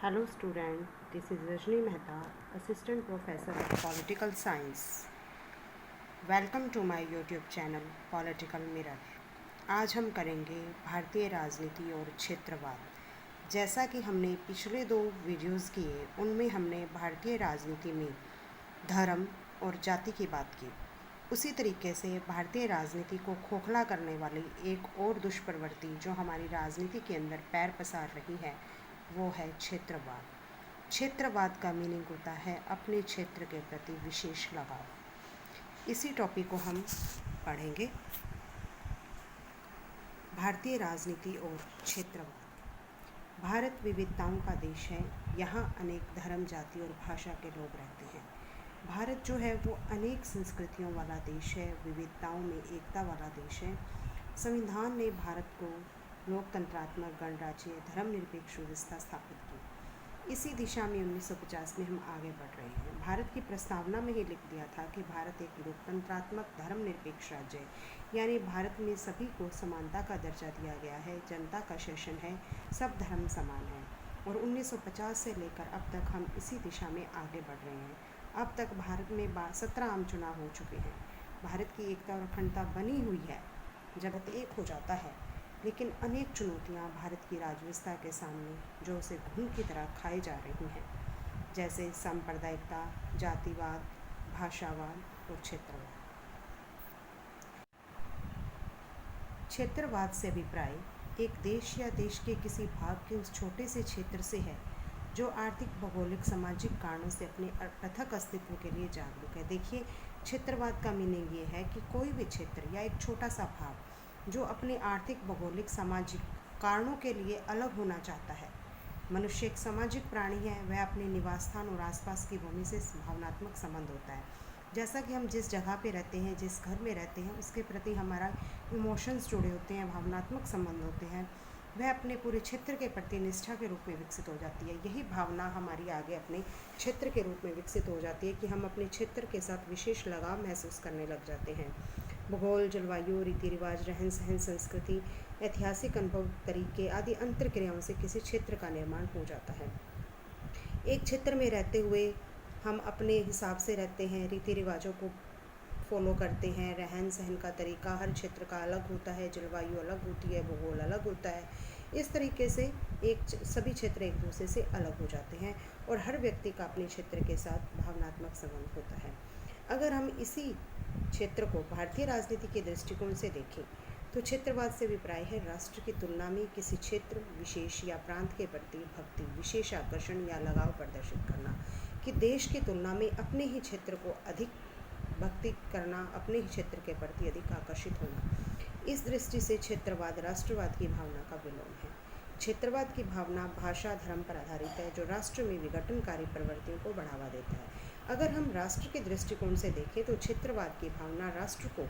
Hello student, this is Rajni Mehta, Assistant Professor of Political Science. Welcome to my YouTube channel Political Mirror. आज हम करेंगे भारतीय राजनीति और क्षेत्रवाद। जैसा कि हमने पिछले 2 वीडियोज़ किए, उनमें हमने भारतीय राजनीति में धर्म और जाति की बात की। उसी तरीके से भारतीय राजनीति को खोखला करने वाली एक और दुष्प्रवृत्ति जो हमारी राजनीति के अंदर पैर पसार रही है, वो है क्षेत्रवाद। क्षेत्रवाद का मीनिंग होता है अपने क्षेत्र के प्रति विशेष लगाव। इसी टॉपिक को हम पढ़ेंगे। भारतीय राजनीति और क्षेत्रवाद। भारत विविधताओं का देश है। यहाँ अनेक धर्म, जाति और भाषा के लोग रहते हैं। भारत जो है वो अनेक संस्कृतियों वाला देश है, विविधताओं में एकता वाला देश है। संविधान ने भारत को लोकतंत्रात्मक, गणराज्य, धर्मनिरपेक्ष व्यवस्था स्थापित की। इसी दिशा में 1950 में हम आगे बढ़ रहे हैं। भारत की प्रस्तावना में ही लिख दिया था कि भारत एक लोकतंत्रात्मक, धर्मनिरपेक्ष राज्य है, यानी भारत में सभी को समानता का दर्जा दिया गया है, जनता का शासन है, सब धर्म समान है। और 1950 से लेकर अब तक हम इसी दिशा में आगे बढ़ रहे हैं। अब तक भारत में 17 आम चुनाव हो चुके हैं। भारत की एकता और अखंडता बनी हुई है, जगत एक हो जाता है, लेकिन अनेक चुनौतियां भारत की राजव्यवस्था के सामने जो उसे घून की तरह खाई जा रही हैं, जैसे सांप्रदायिकता, जातिवाद, भाषावाद और क्षेत्रवाद। क्षेत्रवाद से अभिप्राय एक देश या देश के किसी भाग के उस छोटे से क्षेत्र से है जो आर्थिक, भौगोलिक, सामाजिक कारणों से अपने पृथक अस्तित्व के लिए जागरूक है। देखिए, क्षेत्रवाद का मीनिंग ये है कि कोई भी क्षेत्र या एक छोटा सा भाग जो अपने आर्थिक, भौगोलिक, सामाजिक कारणों के लिए अलग होना चाहता है। मनुष्य एक सामाजिक प्राणी है, वह अपने निवास स्थान और आसपास की भूमि से भावनात्मक संबंध होता है। जैसा कि हम जिस जगह पे रहते हैं, जिस घर में रहते हैं, उसके प्रति हमारा इमोशंस जुड़े होते हैं, भावनात्मक संबंध होते हैं, वह अपने पूरे क्षेत्र के प्रति निष्ठा के रूप में विकसित हो जाती है। यही भावना हमारी आगे अपने क्षेत्र के रूप में विकसित हो जाती है कि हम अपने क्षेत्र के साथ विशेष लगाव महसूस करने लग जाते हैं। भूगोल, जलवायु, रीति रिवाज, रहन सहन, संस्कृति, ऐतिहासिक अनुभव, तरीके आदि अंतर क्रियाओं से किसी क्षेत्र का निर्माण हो जाता है। एक क्षेत्र में रहते हुए हम अपने हिसाब से रहते हैं, रीति रिवाजों को फॉलो करते हैं, रहन सहन का तरीका हर क्षेत्र का अलग होता है, जलवायु अलग होती है, भूगोल अलग होता है। इस तरीके से सभी क्षेत्र एक दूसरे से अलग हो जाते हैं और हर व्यक्ति का अपने क्षेत्र के साथ भावनात्मक संबंध होता है। अगर हम इसी क्षेत्र को भारतीय राजनीति के दृष्टिकोण से देखें तो क्षेत्रवाद से अभिप्राय है राष्ट्र की तुलना में किसी क्षेत्र विशेष या प्रांत के प्रति भक्ति, विशेष आकर्षण या लगाव प्रदर्शित करना, कि देश की तुलना में अपने ही क्षेत्र को अधिक भक्ति करना, अपने ही क्षेत्र के प्रति अधिक आकर्षित होना। इस दृष्टि से क्षेत्रवाद राष्ट्रवाद की भावना का विलोम है। क्षेत्रवाद की भावना भाषा, धर्म पर आधारित है, जो राष्ट्र में विघटनकारी प्रवृत्तियों को बढ़ावा देता है। अगर हम राष्ट्र के दृष्टिकोण से देखें तो क्षेत्रवाद की भावना राष्ट्र को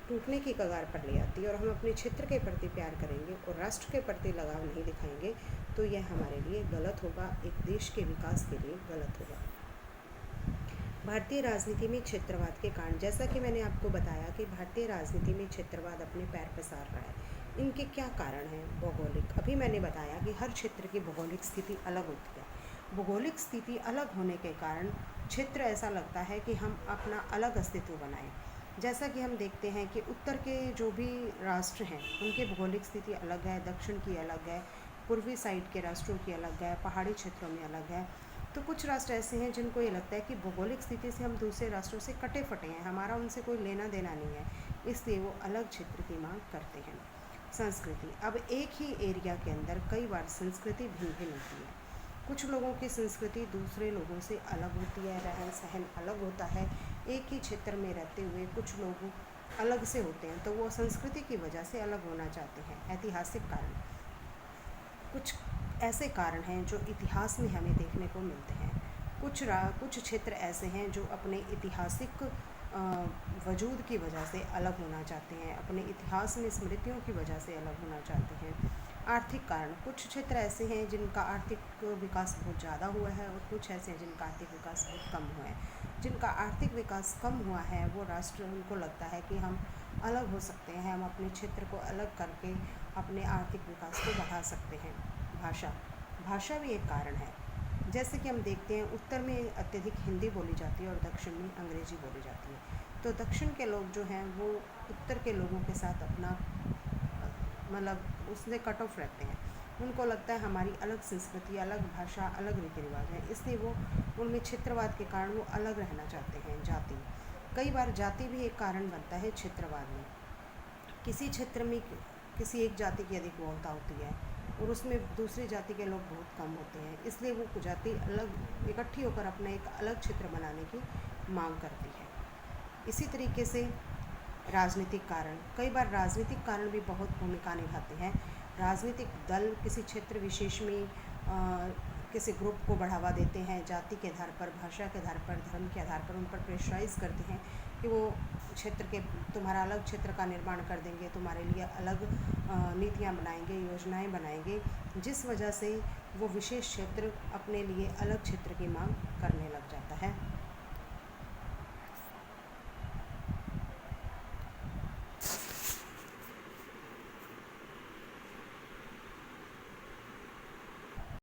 टूटने की कगार पर ले आती है और हम अपने क्षेत्र के प्रति प्यार करेंगे और राष्ट्र के प्रति लगाव नहीं दिखाएंगे तो यह हमारे लिए गलत होगा, एक देश के विकास के लिए गलत होगा। भारतीय राजनीति में क्षेत्रवाद के कारण, जैसा कि मैंने आपको बताया कि भारतीय राजनीति में क्षेत्रवाद अपने पैर पसार रहा है। इनके क्या कारण हैं? भौगोलिक, अभी मैंने बताया कि हर क्षेत्र की भौगोलिक स्थिति अलग होती है। भौगोलिक स्थिति अलग होने के कारण क्षेत्र ऐसा लगता है कि हम अपना अलग अस्तित्व बनाएं। जैसा कि हम देखते हैं कि उत्तर के जो भी राष्ट्र हैं उनके भौगोलिक स्थिति अलग है, दक्षिण की अलग है, पूर्वी साइड के राष्ट्रों की अलग है, पहाड़ी क्षेत्रों में अलग है। तो कुछ राष्ट्र ऐसे हैं जिनको ये लगता है कि भौगोलिक स्थिति से हम दूसरे राष्ट्रों से कटे फटे हैं, हमारा उनसे कोई लेना देना नहीं है, इसलिए वो अलग क्षेत्र की मांग करते हैं। संस्कृति, अब एक ही एरिया के अंदर कई बार संस्कृति भिन्न भिन्न होती है। कुछ लोगों की संस्कृति दूसरे लोगों से अलग होती है, रहन सहन अलग होता है। एक ही क्षेत्र में रहते हुए कुछ लोग अलग से होते हैं, तो वो संस्कृति की वजह से अलग होना चाहते हैं। ऐतिहासिक कारण, कुछ ऐसे कारण हैं जो इतिहास में हमें देखने को मिलते हैं। कुछ क्षेत्र ऐसे हैं जो अपने ऐतिहासिक वजूद की वजह से अलग होना चाहते हैं, अपने इतिहास में स्मृतियों की वजह से अलग होना चाहते हैं। आर्थिक कारण, कुछ क्षेत्र ऐसे हैं जिनका आर्थिक विकास बहुत ज़्यादा हुआ है और कुछ ऐसे हैं जिनका आर्थिक विकास बहुत कम हुआ है। जिनका आर्थिक विकास कम हुआ है वो राष्ट्र, उनको लगता है कि हम अलग हो सकते हैं, हम अपने क्षेत्र को अलग करके अपने आर्थिक विकास को बढ़ा सकते हैं। भाषा भी एक कारण है। जैसे कि हम देखते हैं उत्तर में अत्यधिक हिंदी बोली जाती है और दक्षिण में अंग्रेजी बोली जाती है। तो दक्षिण के लोग जो हैं वो उत्तर के लोगों के साथ अपना मतलब उससे कट ऑफ रहते हैं। उनको लगता है हमारी अलग संस्कृति, अलग भाषा, अलग रीति रिवाज है, इसलिए वो उनमें क्षेत्रवाद के कारण वो अलग रहना चाहते हैं। जाति, कई बार जाति भी एक कारण बनता है क्षेत्रवाद में। किसी क्षेत्र में किसी एक जाति की अधिक बहुलता होती है और उसमें दूसरी जाति के लोग बहुत कम होते हैं, इसलिए वो जाति अलग इकट्ठी होकर अपना एक अलग क्षेत्र बनाने की मांग करती है। इसी तरीके से राजनीतिक कारण, कई बार राजनीतिक कारण भी बहुत भूमिका निभाते हैं। राजनीतिक दल किसी क्षेत्र विशेष में किसी ग्रुप को बढ़ावा देते हैं, जाति के आधार पर, भाषा के आधार पर, धर्म के आधार पर उन पर प्रेशराइज करते हैं कि वो क्षेत्र के तुम्हारा अलग क्षेत्र का निर्माण कर देंगे, तुम्हारे लिए अलग नीतियाँ बनाएंगे, योजनाएं बनाएंगे, जिस वजह से वो विशेष क्षेत्र अपने लिए अलग क्षेत्र की मांग करने लग जाता है।